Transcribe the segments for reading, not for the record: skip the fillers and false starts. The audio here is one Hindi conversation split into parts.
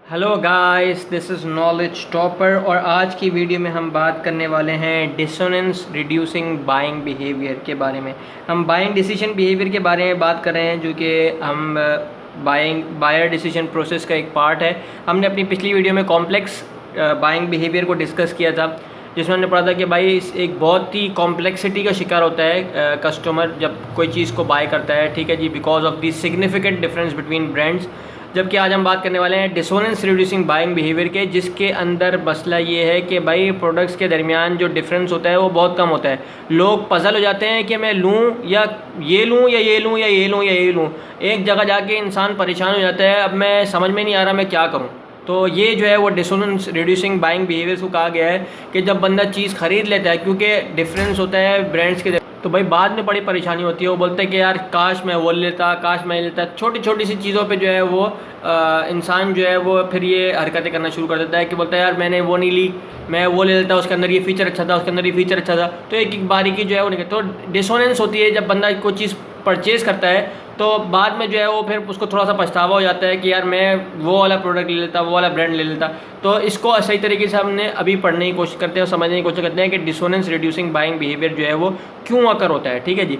Hello guys, this is knowledge topper और आज की वीडियो में हम बात करने वाले हैं डिसोनेंस रिड्यूसिंग बाइंग बिहेवियर के बारे में। हम बाइंग डिसीजन बिहेवियर के बारे में बात कर रहे हैं, जो कि हम बायर डिसीजन प्रोसेस का एक पार्ट है। हमने अपनी पिछली वीडियो में कॉम्प्लेक्स बाइंग बिहेवियर को डिस्कस किया था, जिसमें हमने पढ़ा था कि भाई एक बहुत ही कॉम्प्लेक्सिटी का शिकार होता है कस्टमर जब कोई चीज़ को बाय करता है, ठीक है जी, because of the significant difference between brands. जबकि आज हम बात करने वाले हैं डिसोनेंस रिड्यूसिंग बाइंग बिहेवियर के, जिसके अंदर मसला ये है कि भाई प्रोडक्ट्स के दरमियान जो डिफरेंस होता है वो बहुत कम होता है। लोग पजल हो जाते हैं कि मैं लूँ या ये लूँ या ये लूँ या ये लूँ या ये लूँ। एक जगह जाके इंसान परेशान हो जाता है, अब मैं समझ में नहीं आ रहा मैं क्या करूँ। तो ये जो है वो डिसोनेंस रिड्यूसिंग बाइंग बिहेवियर को कहा गया है कि जब बंदा चीज़ ख़रीद लेता है, क्योंकि डिफरेंस होता है ब्रांड्स के, तो भाई बाद में बड़ी परेशानी होती है। वो बोलते हैं कि यार काश मैं वो लेता, काश मैं लेता। छोटी छोटी सी चीज़ों पे जो है वो इंसान जो है वो फिर ये हरकतें करना शुरू कर देता है कि बोलता है यार मैंने वो नहीं ली, मैं वो ले लेता, उसके अंदर ये फ़ीचर अच्छा था, उसके अंदर ये फ़ीचर अच्छा था। तो एक एक बारीकी जो है वो नहीं। तो डिसोनेंस होती है जब बंदा कोई चीज़ परचेज़ करता है, तो बाद में जो है वो फिर उसको थोड़ा सा पछतावा हो जाता है कि यार मैं वो वाला प्रोडक्ट ले लेता, वो वाला ब्रांड ले लेता। तो इसको सही तरीके से हमने अभी पढ़ने की कोशिश करते हैं और समझने की कोशिश करते हैं कि डिसोनेंस रिड्यूसिंग बाइंग बिहेवियर जो है वो क्यों आकर होता है, ठीक है जी।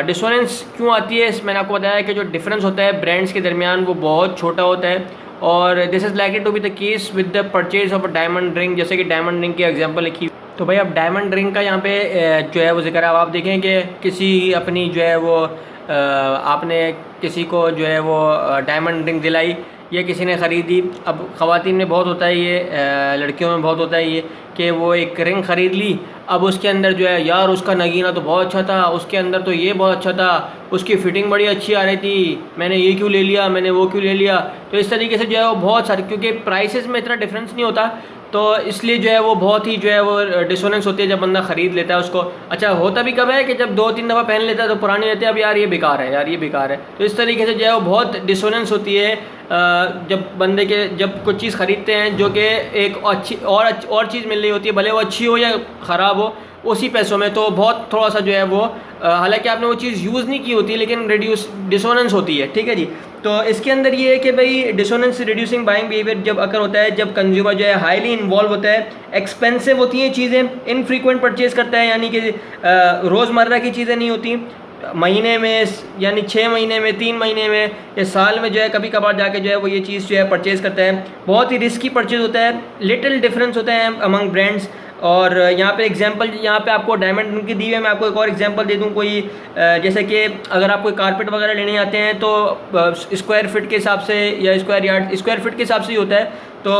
डिसोनेंस क्यों आती है, मैंने आपको बताया कि जो डिफरेंस होता है ब्रांड्स के दरमियान वो बहुत छोटा होता है, और this is likely to be the case with the purchase of a diamond ring. जैसे कि डायमंड रिंग की एग्जांपल लिखी, तो भाई अब डायमंड रिंग का यहाँ पे जो है वो जिक्र है। अब आप देखें कि किसी अपनी जो है वो आपने किसी को जो है वो डायमंड रिंग दिलाई या किसी ने ख़रीदी। अब ख़वातीन में बहुत होता है ये, लड़कियों में बहुत होता है ये कि वो एक रिंग ख़रीद ली। अब उसके अंदर जो है यार उसका नगीना तो बहुत अच्छा था, उसके अंदर तो ये बहुत अच्छा था, उसकी फ़िटिंग बड़ी अच्छी आ रही थी, मैंने ये क्यों ले लिया, मैंने वो क्यों ले लिया। तो इस तरीके से जो है वो बहुत सारे, क्योंकि प्राइसेस में इतना डिफरेंस नहीं होता, तो इसलिए जो है वो बहुत ही जो है वो डिसोनेंस होती है जब बंदा ख़रीद लेता है उसको। अच्छा होता भी कब है कि जब 2-3 दफ़ा पहन लेता है तो पुरानी रहती है, अब यार ये बेकार है, यार ये बेकार है। तो इस तरीके से जो है वो बहुत डिसोनेंस होती है जब बंदे के जब कुछ चीज़ ख़रीदते हैं जो कि एक अच्छी और चीज़ मिल रही होती है, भले वो अच्छी हो या ख़राब हो, उसी पैसों में। तो बहुत थोड़ा सा जो है वो हालांकि आपने वो चीज़ यूज़ नहीं की होती, लेकिन डिसोनेंस होती है, ठीक है जी। तो इसके अंदर ये है कि भाई डिसोनेंस रिड्यूसिंग बाइंग बिहेवियर जब अकर होता है जब कंज्यूमर जो है हाईली इन्वॉल्व होता है, एक्सपेंसिव होती हैं चीज़ें, इनफ्रीक्वेंट परचेज़ करता है, यानी कि रोज़मर्रा की चीज़ें नहीं होती, महीने में यानी 6 महीने में, 3 महीने में या साल में जो है कभी कभार जाके जो है वो ये चीज़ जो है परचेज़ करता है। बहुत ही रिस्की परचेज़ होता है, लिटिल डिफरेंस होता है अमंग ब्रांड्स। और यहाँ पे एग्जांपल, यहाँ पे आपको डायमंड रिंग की दी है, मैं आपको एक और एग्जांपल दे दूँ। कोई जैसे कि अगर आप कोई कारपेट वगैरह लेने आते हैं तो स्क्वायर फिट के हिसाब से या स्क्वायर फिट के हिसाब से ही होता है। तो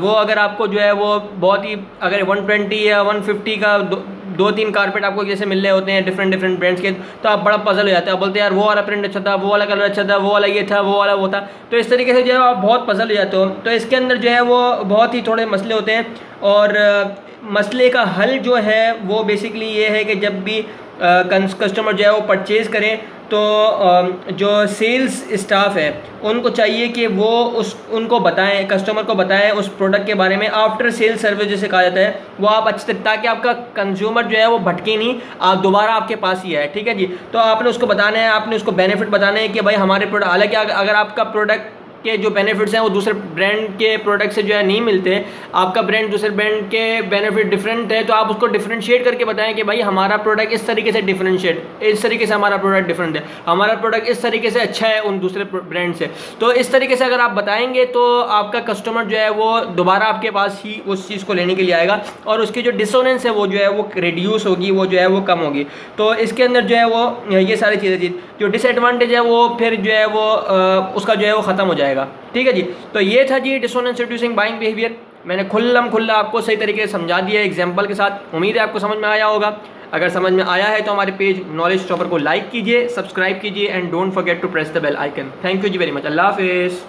वो अगर आपको जो है वो बहुत ही, अगर 120 या 150 का 2-3 कारपेट आपको जैसे मिल रहे होते हैं डिफरेंट ब्रांड्स के, तो आप बड़ा पजल हो जाते हैं, बोलते हैं यार वो वाला प्रिंट अच्छा था, वो वाला कलर अच्छा था, वो वाला ये था, वो वाला वो था। तो इस तरीके से जो है आप बहुत पजल हो जाते हो। तो इसके अंदर जो है वो बहुत ही थोड़े मसले होते हैं, और मसले का हल जो है वो बेसिकली ये है कि जब भी कस्टमर जो है वो परचेज़ करें तो जो सेल्स स्टाफ है उनको चाहिए कि वो उनको बताएं, कस्टमर को बताएं उस प्रोडक्ट के बारे में। आफ्टर सेल सर्विस जिसे कहा जाता है, वो आप अच्छे, ताकि आपका कंज्यूमर जो है वो भटके नहीं, आप दोबारा आपके पास ही है, ठीक है जी। तो आपने उसको बताना है, आपने उसको बेनिफिट बताना है कि भाई हमारे प्रोडक्ट, हालांकि अगर आपका प्रोडक्ट के जो बेनिफिट्स हैं वो दूसरे ब्रांड के प्रोडक्ट से जो है नहीं मिलते, आपका ब्रांड दूसरे ब्रांड के बेनिफिट डिफरेंट है, तो आप उसको डिफरेंशिएट करके बताएं कि भाई हमारा प्रोडक्ट इस तरीके से डिफरेंशिएट, इस तरीके से हमारा प्रोडक्ट डिफरेंट है, हमारा प्रोडक्ट इस तरीके से अच्छा है उन दूसरे ब्रांड से। तो इस तरीके से अगर आप बताएंगे तो आपका कस्टमर जो है वो दोबारा आपके पास ही उस चीज़ को लेने के लिए आएगा, और उसकी जो डिसोनेंस है वो जो है वो रिड्यूस होगी, वो जो है वो कम होगी। तो इसके अंदर जो है वो ये सारी चीज़ें थी। जो डिसएडवांटेज है वो फिर जो है वो उसका जो है वो ख़त्म हो जाएगा, ठीक है जी। तो ये था जी डिसोनेंस रिड्यूसिंग बाइंग बिहेवियर। मैंने खुल्ला आपको सही तरीके से समझा दिया एग्जांपल के साथ। उम्मीद है आपको समझ में आया होगा। अगर समझ में आया है तो हमारे पेज नॉलेज टॉपर को लाइक कीजिए, सब्सक्राइब कीजिए, and don't forget to press the bell icon. Thank you जी वेरी मच। अल्लाह हाफिज़।